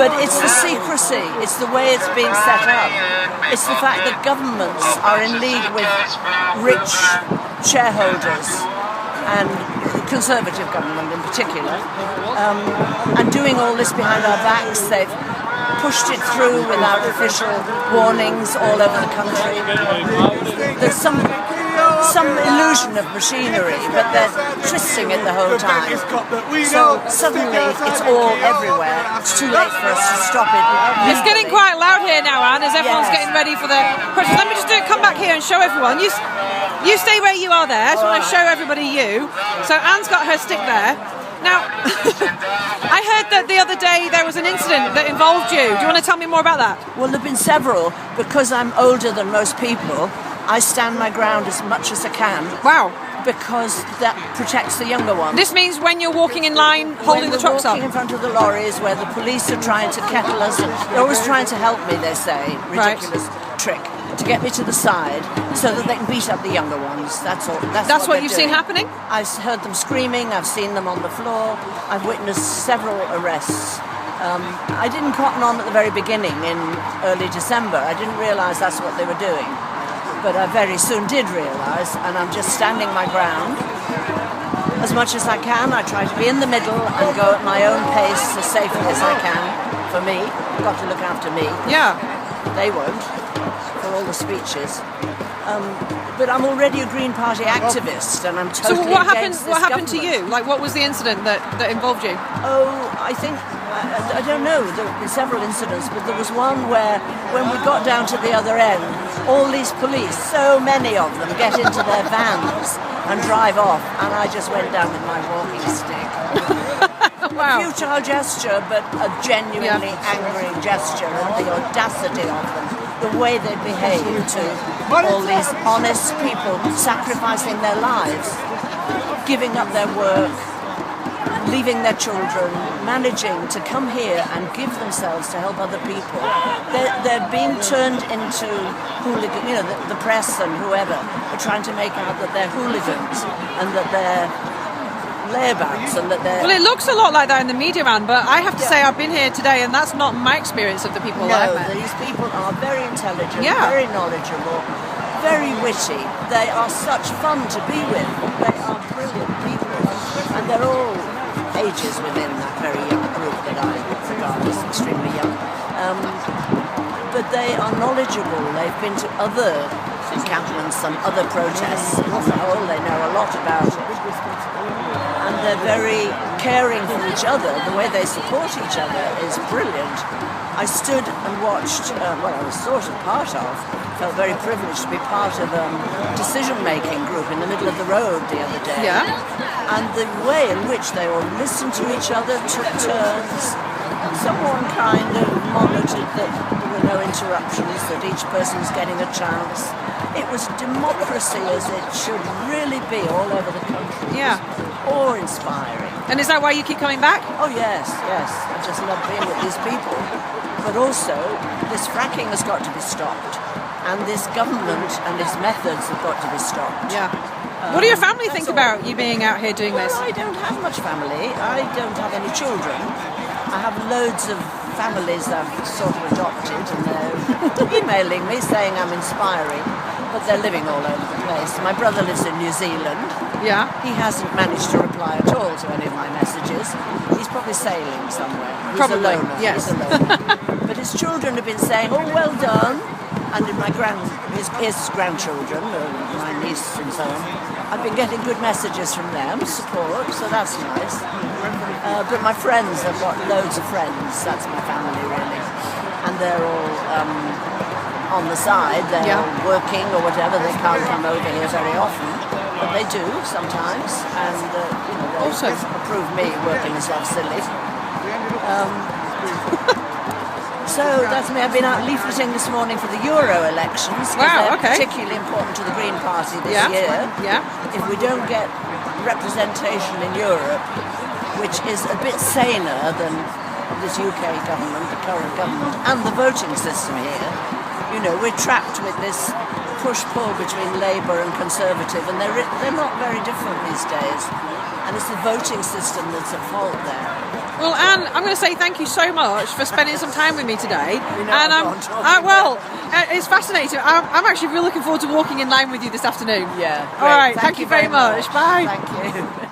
But it's the secrecy, it's the way it's being set up. It's the fact that governments are in league with rich shareholders and Conservative government in particular, and doing all this behind our backs. They've pushed it through without official warnings all over the country. There's some illusion of machinery, but they're twisting it the whole time. So suddenly it's all everywhere. It's too late for us to stop it. It's getting quite loud here now, Anne, as everyone's getting ready for the protest. Let me just come back here and show everyone. You stay where you are there. I just want to show everybody you. So Anne's got her stick there. Now, I heard that the other day there was an incident that involved you. Do you want to tell me more about that? Well, there have been several. Because I'm older than most people, I stand my ground as much as I can. Wow. Because that protects the younger ones. This means when you're walking in line, holding the trucks up? Walking in front of the lorries where the police are trying to kettle us. They're always trying to help me, they say. Ridiculous trick. To get me to the side so that they can beat up the younger ones. That's all. That's what you've seen happening? I've heard them screaming. I've seen them on the floor. I've witnessed several arrests. I didn't cotton on at the very beginning in early December. I didn't realise that's what they were doing. But I very soon did realise, and I'm just standing my ground as much as I can. I try to be in the middle and go at my own pace as safely as I can. For me, I've got to look after me. Yeah. They won't, for all the speeches. But I'm already a Green Party activist, and I'm totally So what happened to government. you? Like, what was the incident that involved you? Oh, I think, I don't know, there have been several incidents, but there was one where, when we got down to the other end, all these police, so many of them, get into their vans and drive off, and I just went down with my walking stick. Wow. A futile gesture, but a genuinely angry gesture, and the audacity of them, the way they behave to all these honest people sacrificing their lives, giving up their work, leaving their children, managing to come here and give themselves to help other people. They're being turned into hooligans, you know, the press and whoever are trying to make out that they're hooligans and that they're layabouts and that they're... Well, it looks a lot like that in the media, Anne, but I have to say I've been here today and that's not my experience of the people I've met. These people are very intelligent, very knowledgeable, very witty. They are such fun to be with. They are brilliant people, and they're all ages within that very young group that I regard as extremely young. But they are knowledgeable. They've been to other encampments and other protests. On the whole, they know a lot about it. And they're very caring for each other. The way they support each other is brilliant. I stood and watched, well, I was sort of part of, felt very privileged to be part of a decision-making group in the middle of the road the other day. Yeah. And the way in which they all listened to each other, took turns. Someone kind of monitored that there were no interruptions, that each person was getting a chance. It was democracy as it should really be all over the country. Yeah. Awe-inspiring. And is that why you keep coming back? Oh yes. I just love being with these people. But also, this fracking has got to be stopped. And this government and its methods have got to be stopped. Yeah. What do your family think about you being out here doing this? Well, I don't have much family. I don't have any children. I have loads of families I've sort of adopted, and they're emailing me saying I'm inspiring, but they're living all over the place. My brother lives in New Zealand. Yeah. He hasn't managed to reply at all to any of my messages. He's probably sailing somewhere. He's a loner. Yes. He's a loner. But his children have been saying, "Oh, well done." And in his grandchildren, my niece and so on, I've been getting good messages from them, support, so that's nice. But my friends, I've got loads of friends, that's my family really. And they're all on the side, they're all working or whatever, they can't come over here very often, but they do sometimes, and they also approve me working myself silly. So that's me. I've been out leafleting this morning for the Euro elections. Wow, they're particularly important to the Green Party this year. Yeah. If we don't get representation in Europe, which is a bit saner than this UK government, the current government, and the voting system here, we're trapped with this push-pull between Labour and Conservative, and they're not very different these days. And it's the voting system that's at fault there. Well, Anne, I'm going to say thank you so much for spending some time with me today. It's fascinating. I'm actually really looking forward to walking in line with you this afternoon. Yeah. All right. Thank you very much. Bye. Thank you.